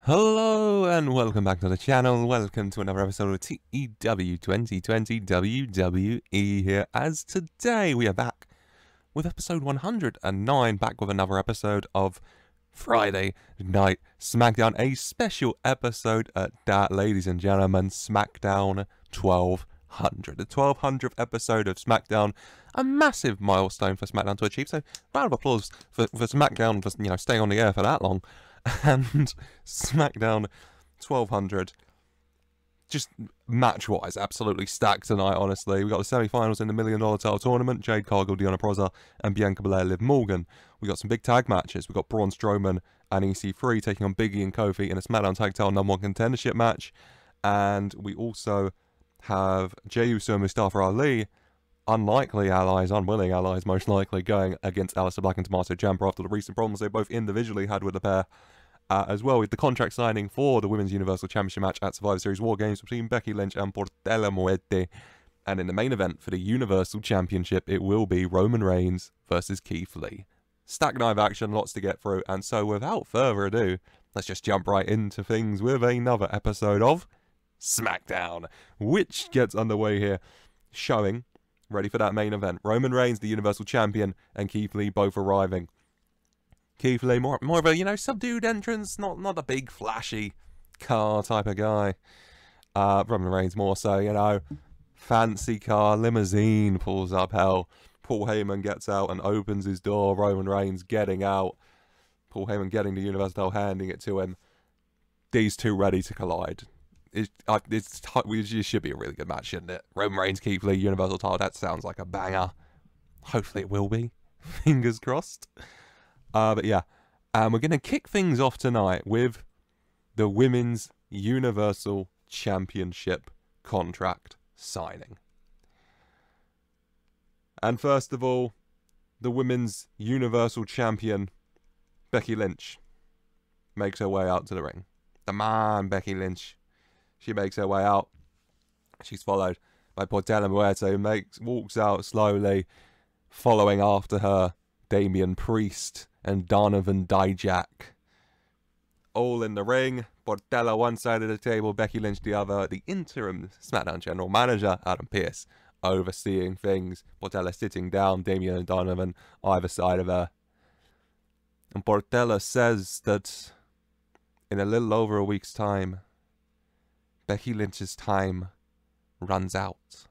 Hello and welcome back to the channel. Welcome to another episode of TEW 2020 WWE here, as today we are back with episode 109, back with another episode of Friday Night Smackdown, a special episode at that, ladies and gentlemen. SmackDown 1200, the 1200th episode of SmackDown, a massive milestone for SmackDown to achieve, so round of applause for SmackDown for, you know, staying on the air for that long. And SmackDown 1200, just match-wise, absolutely stacked tonight, honestly. We got the semi-finals in the $1 Million title tournament. Jade Cargill, Deonna Purrazzo, and Bianca Belair, Liv Morgan. We got some big tag matches. We got Braun Strowman and EC3 taking on Biggie and Kofi in a SmackDown Tag Title #1 contendership match. And we also have Jey Uso and Mustafa Ali, unlikely allies, unwilling allies most likely, going against Aleister Black and Tommaso Ciampa after the recent problems they both individually had with the pair. As well, with the contract signing for the Women's Universal Championship match at Survivor Series WarGames between Becky Lynch and Portela Muerte. And in the main event for the Universal Championship, it will be Roman Reigns versus Keith Lee. Stack knife action, lots to get through. And so without further ado, let's just jump right into things with another episode of SmackDown, which gets underway here, showing, ready for that main event, Roman Reigns, the Universal Champion, and Keith Lee both arriving. Keith Lee, more of a, you know, subdued entrance, not a big flashy car type of guy. Roman Reigns more so, you know, fancy car, limousine pulls up, hell. Paul Heyman gets out and opens his door, Roman Reigns getting out. Paul Heyman getting the Universal title, handing it to him. These two ready to collide. It should be a really good match, shouldn't it? Roman Reigns, Keith Lee, Universal title, that sounds like a banger. Hopefully it will be. Fingers crossed. But yeah, we're going to kick things off tonight with the Women's Universal Championship contract signing. And first of all, the Women's Universal Champion, Becky Lynch, makes her way out to the ring. The man, Becky Lynch. She makes her way out. She's followed by Portela Muerte, who walks out slowly, following after her Damian Priest and Donovan Dijak. All in the ring. Portela one side of the table, Becky Lynch the other. The interim SmackDown General Manager, Adam Pearce, overseeing things. Portela sitting down, Damian and Donovan either side of her. And Portela says that in a little over a week's time, Becky Lynch's time runs out.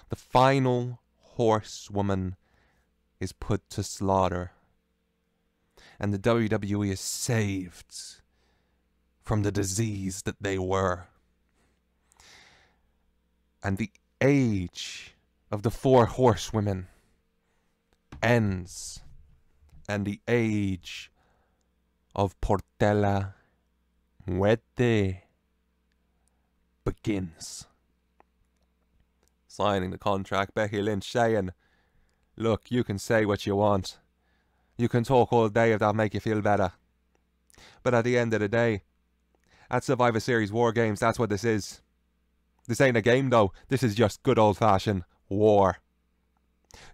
The final horsewoman is put to slaughter, and the WWE is saved from the disease that they were. And the age of the four horsewomen ends, and the age of Portela Muerte begins. Signing the contract, Becky Lynch saying, "Look, you can say what you want. You can talk all day if that'll make you feel better. But at the end of the day, at Survivor Series WarGames, that's what this is. This ain't a game, though. This is just good old-fashioned war.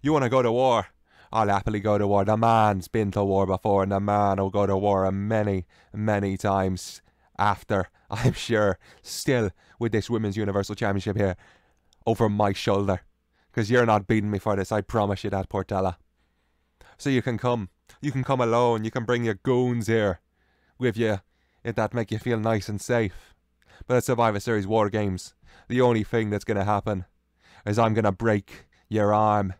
You want to go to war? I'll happily go to war. The man's been to war before, and the man will go to war many, many times after, I'm sure, still with this Women's Universal Championship here over my shoulder. Because you're not beating me for this, I promise you that, Portela. So you can come alone, you can bring your goons here with you, if that make you feel nice and safe. But at Survivor Series WarGames, the only thing that's going to happen is I'm going to break your arm.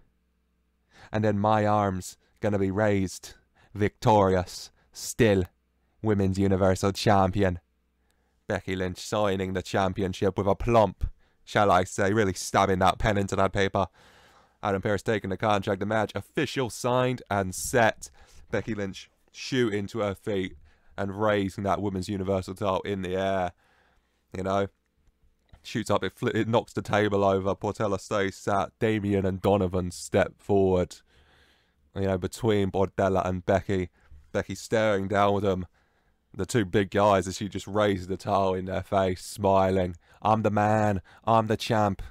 And then my arm's going to be raised, victorious, still Women's Universal Champion. Becky Lynch signing the championship with a plump, shall I say, really stabbing that pen into that paper. Adam Pearce taking the contract, the match official, signed and set. Becky Lynch shooting to her feet and raising that Women's Universal title in the air. You know, shoots up, it knocks the table over. Portela stays sat. Damian and Donovan step forward. You know, between Portela and Becky. Becky staring down with them. The two big guys as she just raised the title in their face, smiling. I'm the man. I'm the champ.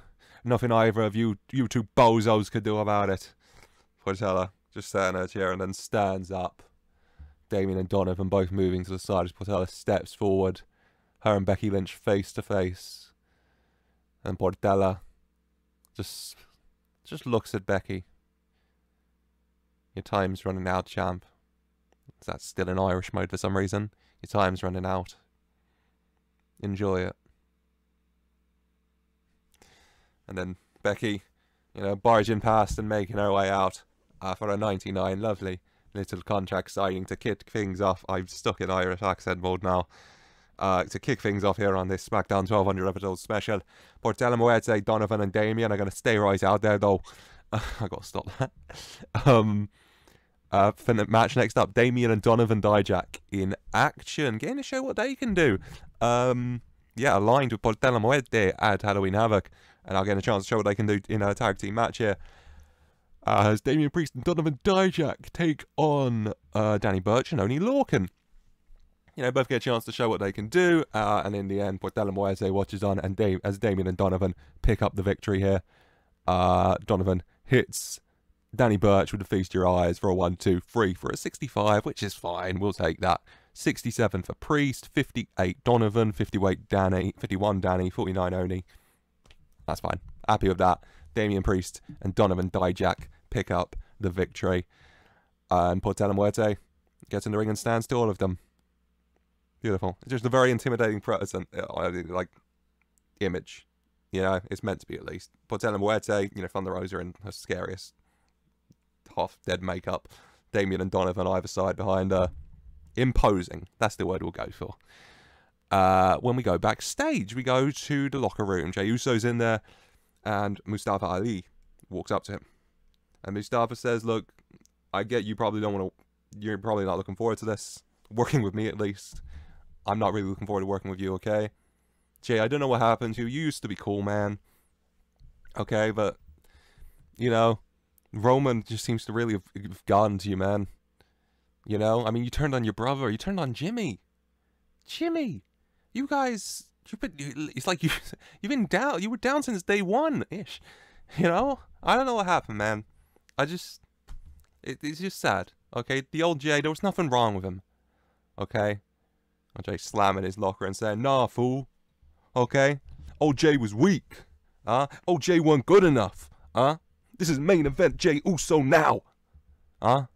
Nothing either of you two bozos could do about it. Portela just sat in her chair and then stands up. Damien and Donovan both moving to the side as Portela steps forward. Her and Becky Lynch face to face. And Portela just looks at Becky. Your time's running out, champ. That's still in Irish mode for some reason. Your time's running out. Enjoy it. And then Becky, you know, barging past and making her way out for a 99. Lovely little contract signing to kick things off. I'm stuck in Irish accent mode now. To kick things off here on this SmackDown 1200 episode special. Portela Muerte, Donovan and Damien are going to stay right out there though. I got to stop that. For the match next up, Damien and Donovan Dijak in action. Getting to show what they can do. Yeah, aligned with Portela Muerte at Halloween Havoc. And I'll get a chance to show what they can do in a tag team match here. As Damian Priest and Donovan Dijak take on Danny Burch and Oney Lorcan. You know, both get a chance to show what they can do. And in the end, Portela Muerte watches on and as Damien and Donovan pick up the victory here. Donovan hits Danny Burch with the Feast Your Eyes for a 1-2-3 for a 65, which is fine. We'll take that. 67 for Priest, 58 Donovan, 51 Danny, 49 Oney. That's fine. Happy with that. Damian Priest and Donovan Dijak pick up the victory. And Portela Muerte gets in the ring and stands to all of them. Beautiful. It's just a very intimidating present, like, image. You know, it's meant to be at least. Portela Muerte, you know, Thunder Rosa in her scariest half-dead makeup. Damien and Donovan either side behind her. Imposing. That's the word we'll go for. When we go backstage, we go to the locker room. Jey Uso's in there, and Mustafa Ali walks up to him. And Mustafa says, look, I get you probably don't want to, you're probably not looking forward to this. Working with me, at least. I'm not really looking forward to working with you, okay? Jey, I don't know what happened to you. You used to be cool, man. Okay, but, you know, Roman just seems to really have gotten to you, man. You know? I mean, you turned on your brother. You turned on Jimmy. Jimmy! You guys, it's like you've been down. You were down since day one-ish. You know? I don't know what happened, man. It's just sad. Okay? The old Jey, there was nothing wrong with him. Okay? And Jey slamming his locker and saying, nah, fool. Okay? Old Jey was weak. Old Jey wasn't good enough. This is main event Jey Uso now. And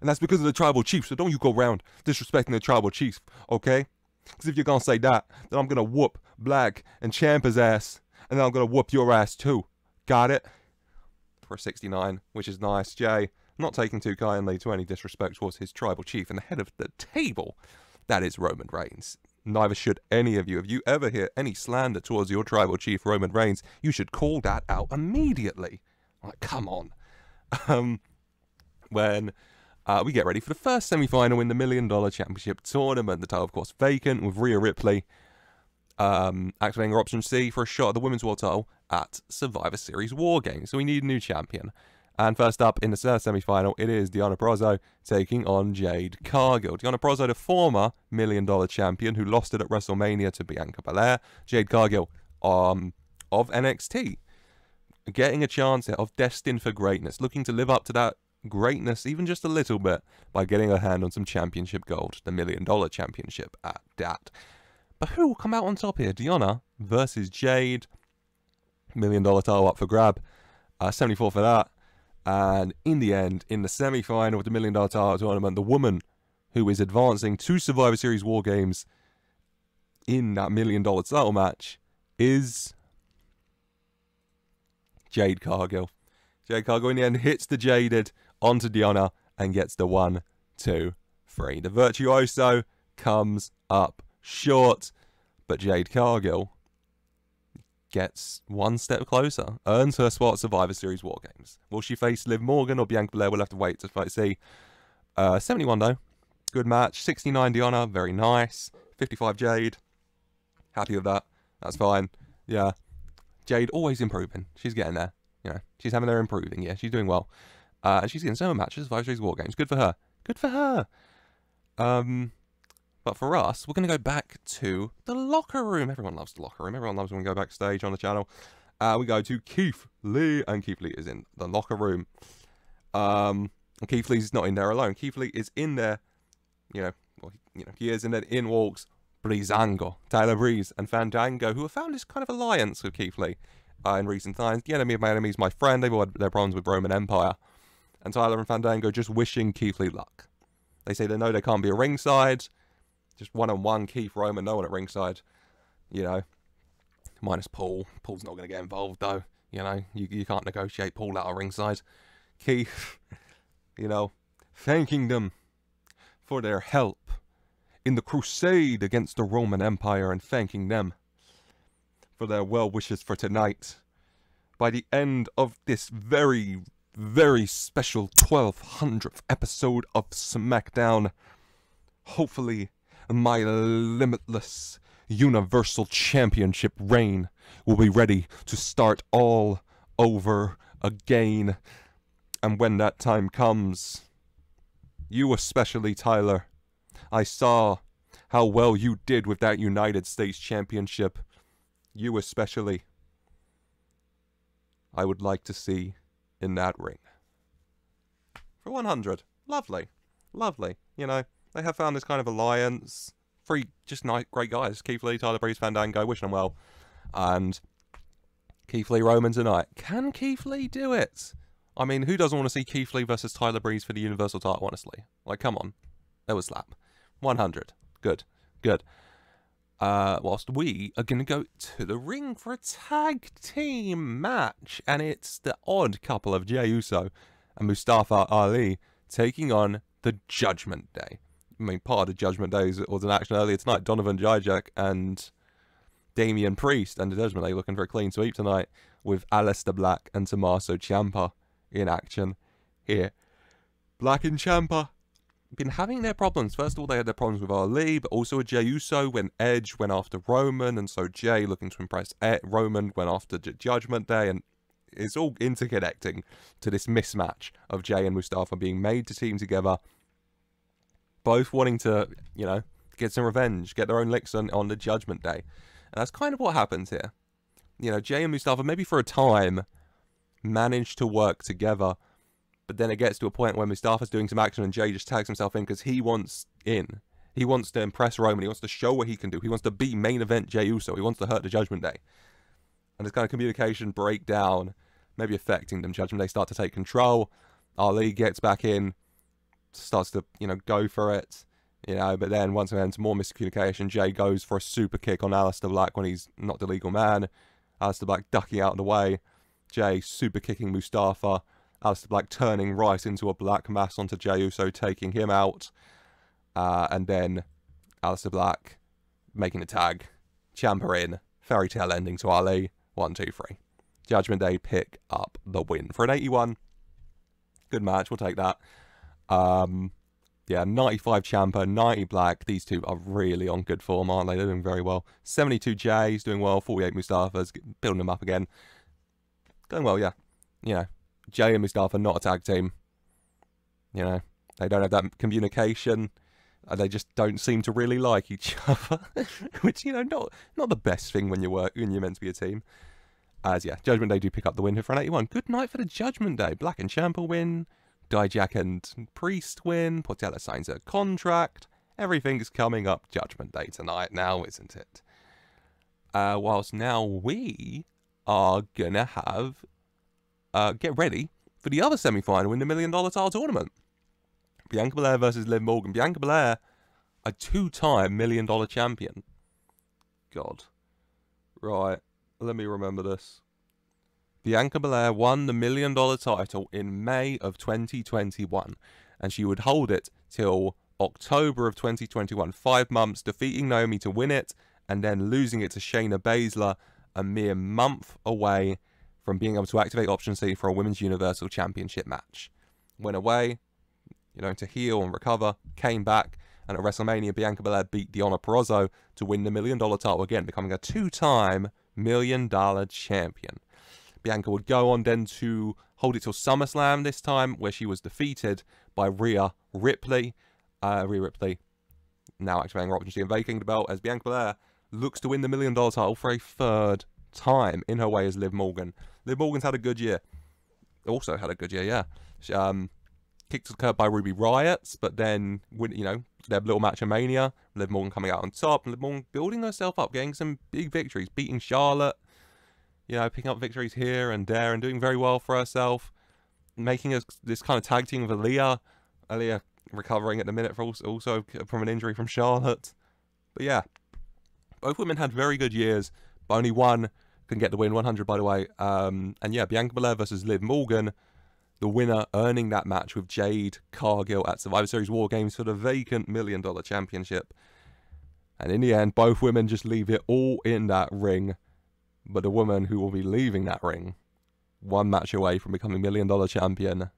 that's because of the tribal chief, so don't you go around disrespecting the tribal chief, okay? Because if you're going to say that, then I'm going to whoop Black and Ciampa's ass, and then I'm going to whoop your ass too. Got it? For a 69, which is nice. Jey, not taking too kindly to any disrespect towards his tribal chief and the head of the table. That is Roman Reigns. Neither should any of you. If you ever hear any slander towards your tribal chief, Roman Reigns, you should call that out immediately. Like, come on. When we get ready for the first semi-final in the $1 Million Championship Tournament. The title, of course, vacant with Rhea Ripley activating her option C for a shot at the Women's World title at Survivor Series WarGames. So we need a new champion. And first up in the first semi-final, it is Deonna Purrazzo taking on Jade Cargill. Deonna Purrazzo, the former $1 Million champion who lost it at WrestleMania to Bianca Belair. Jade Cargill of NXT, getting a chance of destined for greatness, looking to live up to that greatness even just a little bit by getting her hand on some championship gold, the $1 Million Championship at that. But who will come out on top here? Deonna versus Jade. $1 Million title up for grab. 74 for that. And in the end, in the semi-final of the $1 Million title tournament, the woman who is advancing to Survivor Series WarGames in that $1 Million title match is Jade Cargill. Jade Cargill in the end hits the Jaded onto Deonna and gets the 1, 2, 3. The Virtuoso comes up short, but Jade Cargill gets one step closer, earns her spot at Survivor Series WarGames. Will she face Liv Morgan or Bianca Belair? We'll have to wait to see. 71 though, good match. 69 Deonna, very nice. 55 Jade, happy with that. That's fine. Yeah, Jade always improving. She's getting there. You know, she's having her improving. Yeah, she's doing well. And she's getting some matches, Survivor Series WarGames. Good for her. Good for her. But for us, we're going to go back to the locker room. Everyone loves the locker room. Everyone loves when we go backstage on the channel. We go to Keith Lee, and Keith Lee is in the locker room. And Keith Lee's not in there alone. Keith Lee is in there well, years, and then in walks Breezango, Tyler Breeze, and Fandango, who have found this kind of alliance with Keith Lee in recent times. The enemy of my enemy is my friend. They've all had their problems with Roman Empire. And Tyler and Fandango just wishing Keith Lee luck. They say they know they can't be at ringside. Just one-on-one, Keith, Roman, no one at ringside. Minus Paul. Paul's not going to get involved, though. You can't negotiate Paul out of ringside. Keith, thanking them for their help in the crusade against the Roman Empire, and thanking them for their well wishes for tonight. By the end of this very, very special 1200th episode of SmackDown, hopefully my limitless Universal Championship reign will be ready to start all over again. And when that time comes, you especially, Tyler, I saw how well you did with that United States Championship. You especially, I would like to see in that ring. For 100. Lovely. Lovely. They have found this kind of alliance. Three just nice, great guys. Keith Lee, Tyler Breeze, Fandango, wishing them well. And Keith Lee, Roman tonight. Can Keith Lee do it? I mean, who doesn't want to see Keith Lee versus Tyler Breeze for the Universal title, honestly? Like, come on. That was slap. 100. Good. Good. Whilst we are going to go to the ring for a tag team match. And it's the odd couple of Jey Uso and Mustafa Ali taking on the Judgment Day. I mean, part of the Judgment Day was an action earlier tonight. Donovan Dijak and Damian Priest and the Judgment Day looking for a clean sweep tonight, with Aleister Black and Tommaso Ciampa in action here. Black and Ciampa been having their problems. First of all, they had their problems with Ali, but also with Jey Uso when Edge went after Roman, and so Jey, looking to impress Roman, went after Judgment Day, and it's all interconnecting to this mismatch of Jey and Mustafa being made to team together, both wanting to, get some revenge, get their own licks on the Judgment Day. And that's kind of what happens here. Jey and Mustafa, maybe for a time, manage to work together, but then it gets to a point where Mustafa's doing some action and Jey just tags himself in because he wants in. He wants to impress Roman. He wants to show what he can do. He wants to be main event Jey Uso. He wants to hurt the Judgment Day. And this kind of communication breakdown, maybe affecting them. Judgment Day start to take control. Ali gets back in, starts to, go for it. But then once again, more miscommunication. Jey goes for a super kick on Aleister Black when he's not the legal man. Aleister Black ducking out of the way. Jey super kicking Mustafa. Aleister Black turning right into a black mass onto Jey Uso, taking him out. And then Aleister Black making a tag. Ciampa in. Fairy tale ending to Ali. 1, 2, 3. Judgment Day pick up the win for an 81. Good match. We'll take that. Yeah, 95 Ciampa, 90 Black. These two are really on good form, aren't they? They're doing very well. 72 Jey's doing well. 48 Mustafa's building them up again. Going well, yeah. Jey and Mustafa not a tag team. They don't have that communication. They just don't seem to really like each other, which not the best thing when you're meant to be a team. As yeah, Judgment Day do pick up the win here for an 81. Good night for the Judgment Day. Black and Ciampa win. Dijak and Priest win. Portela signs a contract. Everything's coming up Judgment Day tonight now, isn't it? Whilst now we are gonna have get ready for the other semi-final in the $1 million title tournament. Bianca Belair versus Liv Morgan. Bianca Belair, a 2-time $1 million champion. God. Right. Let me remember this. Bianca Belair won the $1 million title in May of 2021. And she would hold it till October of 2021. 5 months, defeating Naomi to win it. And then losing it to Shayna Baszler a mere month away from being able to activate Option C for a Women's Universal Championship match. Went away, to heal and recover, came back, and at WrestleMania, Bianca Belair beat Deonna Purrazzo to win the $1 million title again, becoming a 2-time $1 million champion. Bianca would go on then to hold it till SummerSlam this time, where she was defeated by Rhea Ripley. Rhea Ripley now activating her Option C and vacating the belt as Bianca Belair looks to win the $1 million title for a 3rd time in her way as Liv Morgan. Liv Morgan's had a good year. Also had a good year, yeah. kicked to the curb by Ruby Riott, but then, you know, their little match of Mania, Liv Morgan coming out on top, and Liv Morgan building herself up, getting some big victories, beating Charlotte, you know, picking up victories here and there, and doing very well for herself, making this kind of tag team with Ilja. Ilja recovering at the minute also from an injury from Charlotte. But yeah, both women had very good years, but only one can get the win, 100 by the way. And yeah, Bianca Belair versus Liv Morgan, the winner earning that match with Jade Cargill at Survivor Series WarGames for the vacant $1 million championship. And in the end, both women just leave it all in that ring. But the woman who will be leaving that ring, one match away from becoming $1 million champion,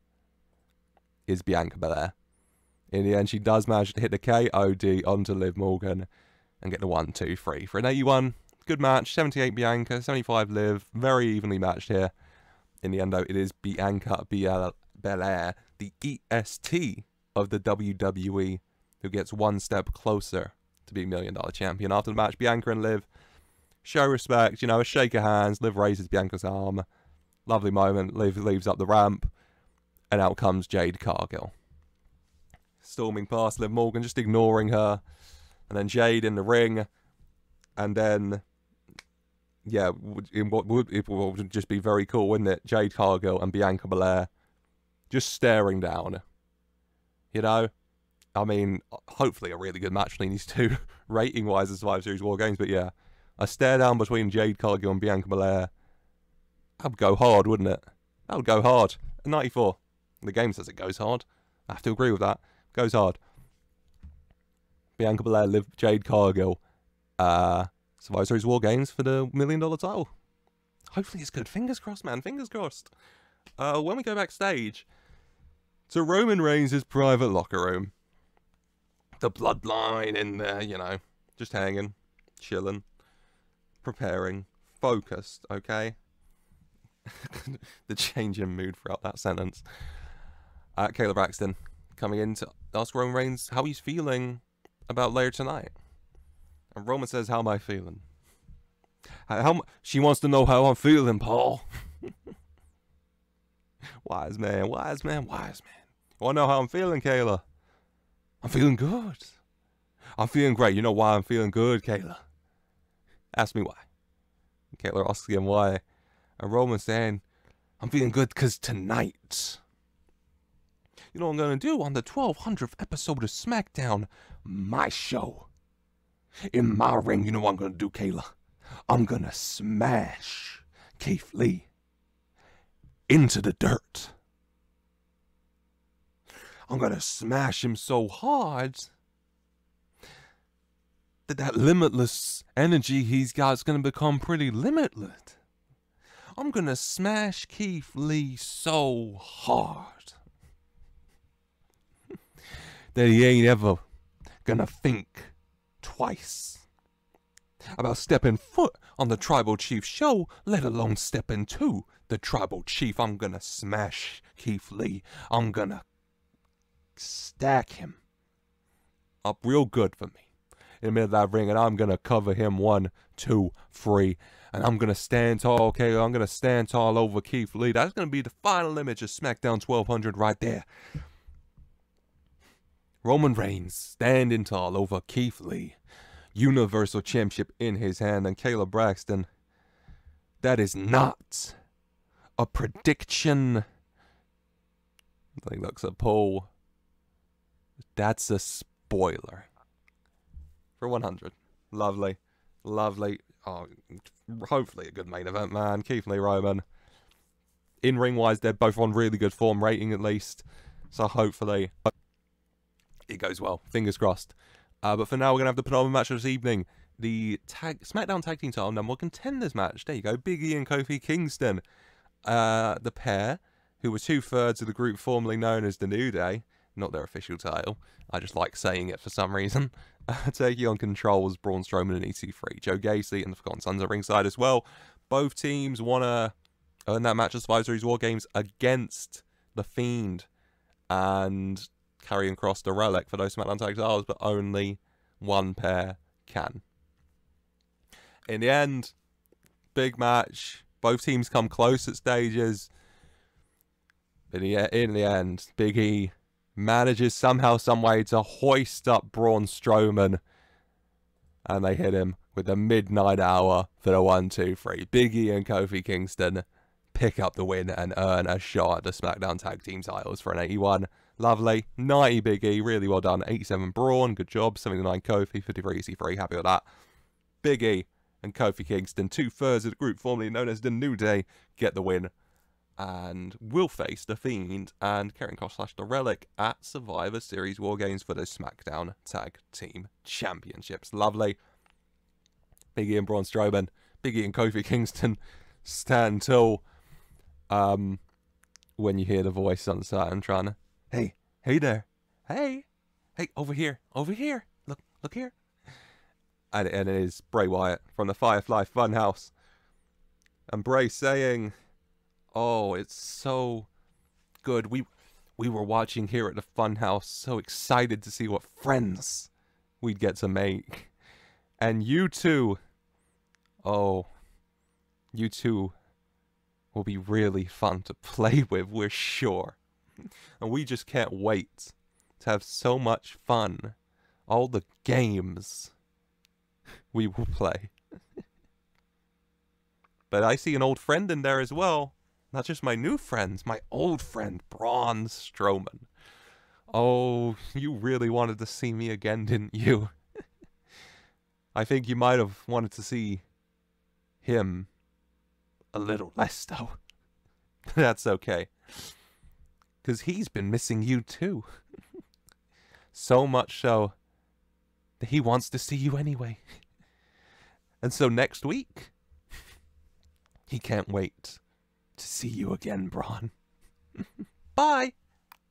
is Bianca Belair. In the end, she does manage to hit the KOD onto Liv Morgan and get the 1, 2, 3 for an 81. Good match, 78 Bianca, 75 Liv, very evenly matched here. In the end, though, it is Bianca Belair, the EST of the WWE, who gets one step closer to being $1 million champion. After the match, Bianca and Liv show respect, you know, a shake of hands. Liv raises Bianca's arm. Lovely moment. Liv leaves up the ramp, and out comes Jade Cargill, storming past Liv Morgan, just ignoring her. And then Jade in the ring, and then, yeah, it would just be very cool, wouldn't it? Jade Cargill and Bianca Belair just staring down. You know? I mean, hopefully a really good match between these two, rating-wise, as Survivor Series WarGames, but yeah. A stare down between Jade Cargill and Bianca Belair. That would go hard, wouldn't it? That would go hard. 94. The game says it goes hard. I have to agree with that. Goes hard. Bianca Belair, Jade Cargill, Survivor Series WarGames for the $1 million title. Hopefully it's good. Fingers crossed, man. Fingers crossed. When we go backstage to Roman Reigns' private locker room, the bloodline in there, you know, just hanging, chilling, preparing, focused, okay? The change in mood throughout that sentence. Kayla Braxton coming in to ask Roman Reigns how he's feeling about later tonight. And Roman says, how am I feeling? She wants to know how I'm feeling, Paul. Wise man, wise man, wise man. You want to know how I'm feeling, Kayla? I'm feeling good. I'm feeling great. You know why I'm feeling good, Kayla? Ask me why. Kayla asks him why. And Roman's saying, I'm feeling good because tonight, you know what I'm going to do on the 1200th episode of SmackDown? My show. In my ring, you know what I'm going to do, Kayla? I'm going to smash Keith Lee into the dirt. I'm going to smash him so hard that limitless energy he's got is going to become pretty limitless. I'm going to smash Keith Lee so hard that he ain't ever going to think twice about stepping foot on the Tribal Chief show, let alone step into the Tribal Chief. I'm going to smash Keith Lee. I'm going to stack him up real good for me in the middle of that ring, and I'm going to cover him 1, 2, 3, and I'm going to stand tall, okay? I'm going to stand tall over Keith Lee. That's going to be the final image of SmackDown 1200 right there. Roman Reigns standing tall over Keith Lee. Universal Championship in his hand. And Kayla Braxton, that is not a prediction. He looks at Paul. That's a spoiler. For 100. Lovely. Lovely. Oh, hopefully a good main event, man. Keith Lee, Roman. In ring wise, they're both on really good form rating at least. So hopefully it goes well. Fingers crossed. But for now, we're going to have the penultimate match of this evening. The SmackDown Tag Team title number one contenders match. There you go. Big E and Kofi Kingston. The pair, who were 2/3 of the group formerly known as the New Day. Not their official title. I just like saying it for some reason. Taking on Control's Braun Strowman and EC3. Joe Gacy and the Forgotten Sons are ringside as well. Both teams want to earn that match of Survivor Series WarGames against The Fiend. And carrying across the relic for those SmackDown Tag titles, but only one pair can. In the end, big match. Both teams come close at stages. But in the end, Big E manages somehow, some way to hoist up Braun Strowman. And they hit him with the midnight hour for the 1-2-3. Big E and Kofi Kingston pick up the win and earn a shot at the SmackDown Tag Team titles for an 81. Lovely. 90 Big E, really well done. 87 Braun, good job. 79 Kofi, 53 EC3, happy with that. Big E and Kofi Kingston, 2/3 of the group formerly known as the New Day, get the win. And will face The Fiend and Karrion Kross / The Relic at Survivor Series WarGames for the SmackDown Tag Team Championships. Lovely. Big E and Braun Strowman, Big E and Kofi Kingston stand tall. When you hear the voice on the side, I'm trying to, hey there, hey, over here, look here. And it is Bray Wyatt from the Firefly Funhouse. And Bray saying, oh, it's so good. We were watching here at the Funhouse, so excited to see what friends we'd get to make. And you two, oh, you two will be really fun to play with, we're sure. And we just can't wait to have so much fun. All the games we will play. But I see an old friend in there as well. Not just my new friends, my old friend, Braun Strowman. Oh, you really wanted to see me again, didn't you? I think you might have wanted to see him a little less, though. But that's okay. Because he's been missing you, too. So much so that he wants to see you anyway. And so next week, he can't wait to see you again, Braun. Bye.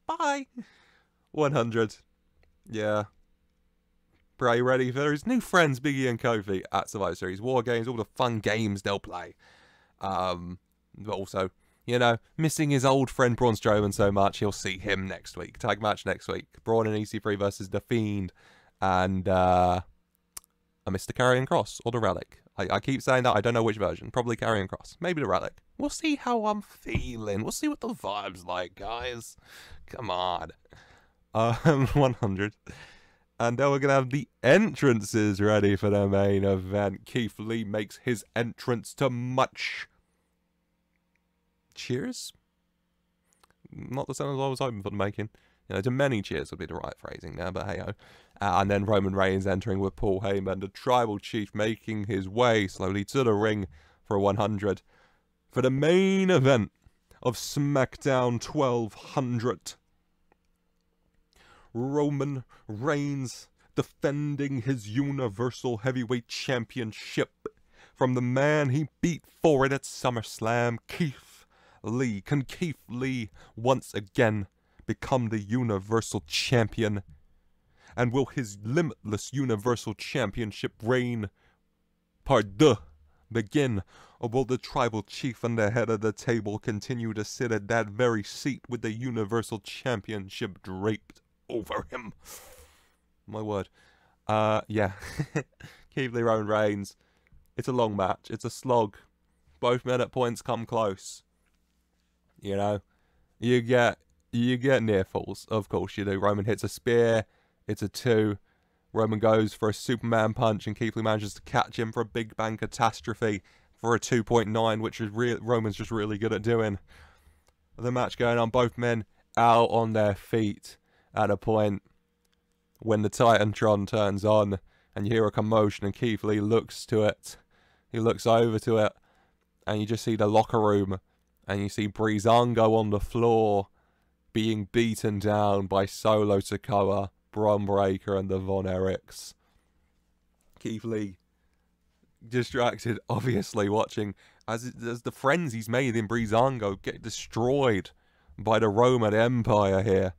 Bye. 100. Yeah. Bray ready for his new friends, Big E and Kofi, at Survivor Series WarGames, all the fun games they'll play. But also, you know, missing his old friend Braun Strowman so much, he'll see him next week. Tag match next week. Braun and EC3 versus The Fiend. And, Mr. Karrion Kross, or The Relic. I keep saying that, I don't know which version. Probably Karrion Kross. Maybe The Relic. We'll see how I'm feeling. We'll see what the vibe's like, guys. Come on. 100. And then we're going to have the entrances ready for the main event. Keith Lee makes his entrance to much cheers? Not the sentence I was hoping for the making. You know, to many cheers would be the right phrasing there, but hey-ho. And then Roman Reigns entering with Paul Heyman, the Tribal Chief making his way slowly to the ring for 100. For the main event of SmackDown 1200. Roman Reigns defending his Universal Heavyweight Championship from the man he beat for it at SummerSlam, Keith Lee. Can Keith Lee once again become the Universal Champion? And will his limitless Universal Championship reign, begin? Or will the Tribal Chief and the head of the table continue to sit at that very seat with the Universal Championship draped over him? My word. Yeah. Keith Lee, Roman Reigns. It's a long match. It's a slog. Both men at points come close. You know? You get near falls. Of course you do. Roman hits a spear. It's a 2. Roman goes for a Superman punch, and Keith Lee manages to catch him for a Big Bang Catastrophe for a 2.9, which is Roman's just really good at doing. The match going on, both men out on their feet at a point when the Titantron turns on, and you hear a commotion, and Keith Lee looks to it. He looks over to it, and you just see the locker room, and you see Breezango on the floor being beaten down by Solo Sikoa, Bron Breakker, and the Von Erichs. Keith Lee, distracted, obviously, watching as the friends he's made in Breezango get destroyed by the Roman Empire here.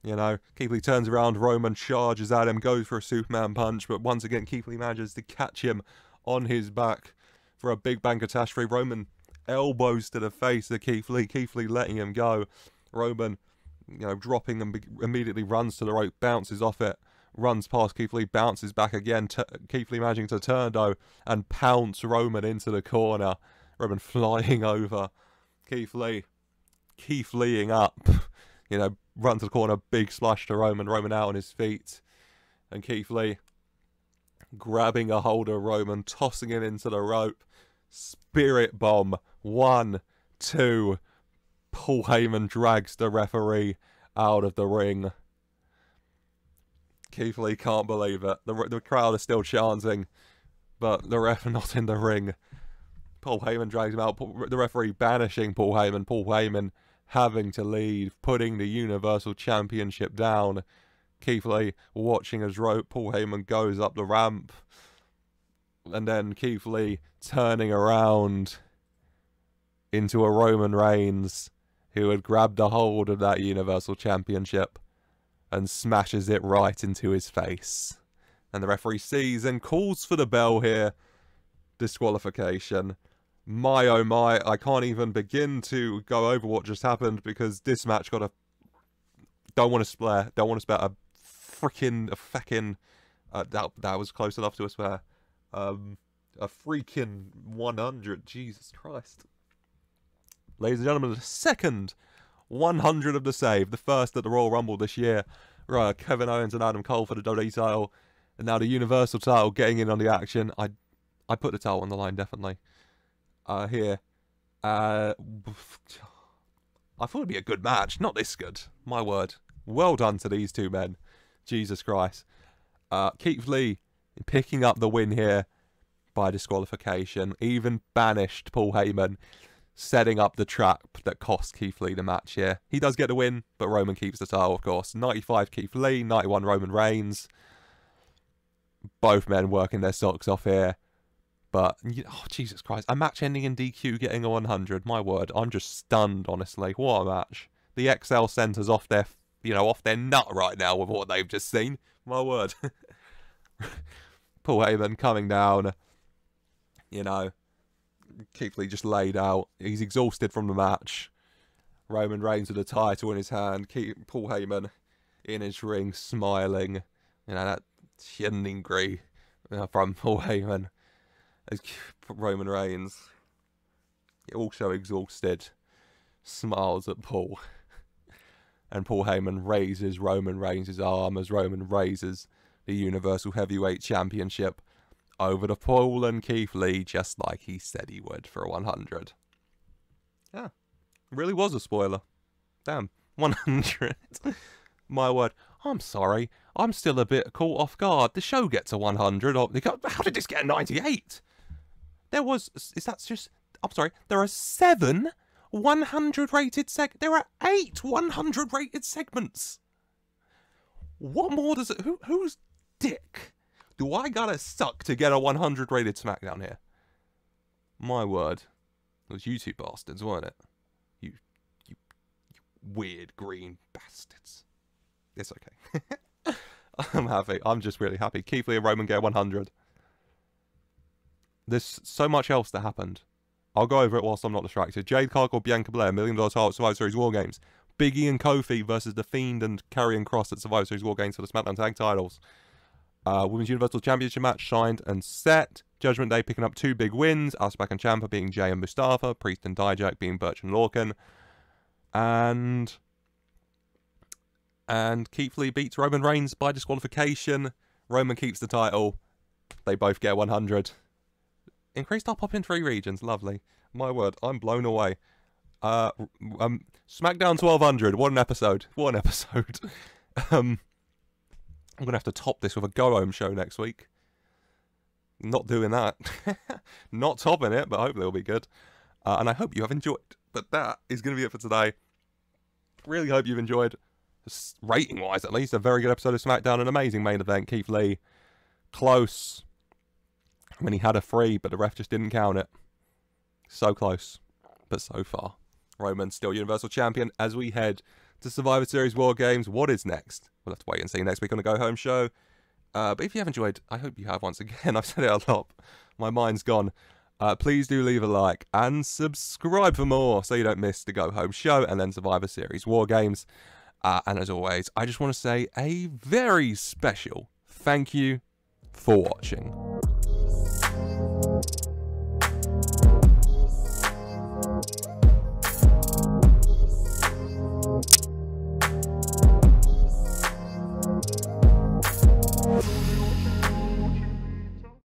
You know, Keith Lee turns around, Roman charges at him, goes for a Superman punch, but once again, Keith Lee manages to catch him on his back for a Big Bang Catastrophe. Roman elbows to the face of Keith Lee letting him go. Roman, you know, dropping and immediately runs to the rope, bounces off it, runs past Keith Lee, bounces back again. Keith Lee managing to turn though and pounce Roman into the corner. Roman flying over Keith Lee, Keith Leeing up, you know, run to the corner, big splash to Roman. Roman out on his feet. And Keith Lee grabbing a hold of Roman, tossing him into the rope. Spirit bomb. 1, 2. Paul Heyman drags the referee out of the ring. Keith Lee can't believe it. The crowd is still chanting, but the ref not in the ring. Paul Heyman drags him out. The referee banishing Paul Heyman. Paul Heyman having to leave, putting the Universal Championship down. Keith Lee watching as Paul Heyman goes up the ramp. And then Keith Lee turning around into a Roman Reigns who had grabbed a hold of that Universal Championship and smashes it right into his face. And the referee sees and calls for the bell here. Disqualification. My oh my, I can't even begin to go over what just happened because this match got a... Don't want to swear a freaking... that was close enough to a swear. A freaking 100. Jesus Christ. Ladies and gentlemen, the second 100 of the save. The first at the Royal Rumble this year. Right, Kevin Owens and Adam Cole for the WWE title. And now the Universal title getting in on the action. I put the title on the line, definitely. Here. I thought it'd be a good match. Not this good. My word. Well done to these two men. Jesus Christ. Keith Lee picking up the win here by disqualification. Even banished Paul Heyman, setting up the trap that cost Keith Lee the match here. He does get the win, but Roman keeps the title, of course. 95 Keith Lee, 91 Roman Reigns. Both men working their socks off here. But, oh, Jesus Christ. A match ending in DQ getting a 100. My word, I'm just stunned, honestly. What a match. The XL Centre's off their, off their nut right now with what they've just seen. My word. Paul Heyman coming down. Keith Lee just laid out. He's exhausted from the match. Roman Reigns with the title in his hand. Paul Heyman in his ring smiling. That chin angry from Paul Heyman. Roman Reigns, also exhausted, smiles at Paul. And Paul Heyman raises Roman Reigns' arm as Roman raises the Universal Heavyweight Championship over to Paul and Keith Lee, just like he said he would for a 100. Yeah, really was a spoiler. Damn, 100. My word. I'm sorry, I'm still a bit caught off guard. The show gets a 100. How did this get a 98? There are 7 100 rated there are 8 100 rated segments. What more does it... Whose dick do I gotta suck to get a 100 rated SmackDown here? My word. It was you two bastards, weren't it? You weird green bastards. It's okay. I'm happy. I'm just really happy. Keith Lee and Roman get 100. There's so much else that happened. I'll go over it whilst I'm not distracted. Jade Cargill, Bianca Belair, $1 million title at Survivor Series WarGames. Big E and Kofi versus The Fiend and Karrion Kross at Survivor Series WarGames for the SmackDown Tag titles. Women's Universal Championship match signed and set. Judgment Day picking up 2 big wins. Aspec and Ciampa being Jay and Mustafa. Priest and Dijak being Birch and Lorcan. And Keith Lee beats Roman Reigns by disqualification. Roman keeps the title. They both get 100. Increased our pop in 3 regions. Lovely. My word, I'm blown away. SmackDown 1200. What an episode. What an episode. I'm going to have to top this with a go-home show next week. Not doing that. Not topping it, but hopefully it'll be good. And I hope you have enjoyed. But that is going to be it for today. Really hope you've enjoyed. Rating-wise, at least, a very good episode of SmackDown. An amazing main event. Keith Lee, close. When he had a 3, but the ref just didn't count it. So close, but so far. Roman still Universal Champion as we head to Survivor Series WarGames. What is next? We'll have to wait and see next week on the Go Home show. But if you have enjoyed, I hope you have once again. I've said it a lot. My mind's gone. Please do leave a like and subscribe for more so you don't miss the Go Home show and then Survivor Series WarGames. And as always, I just want to say a very special thank you for watching.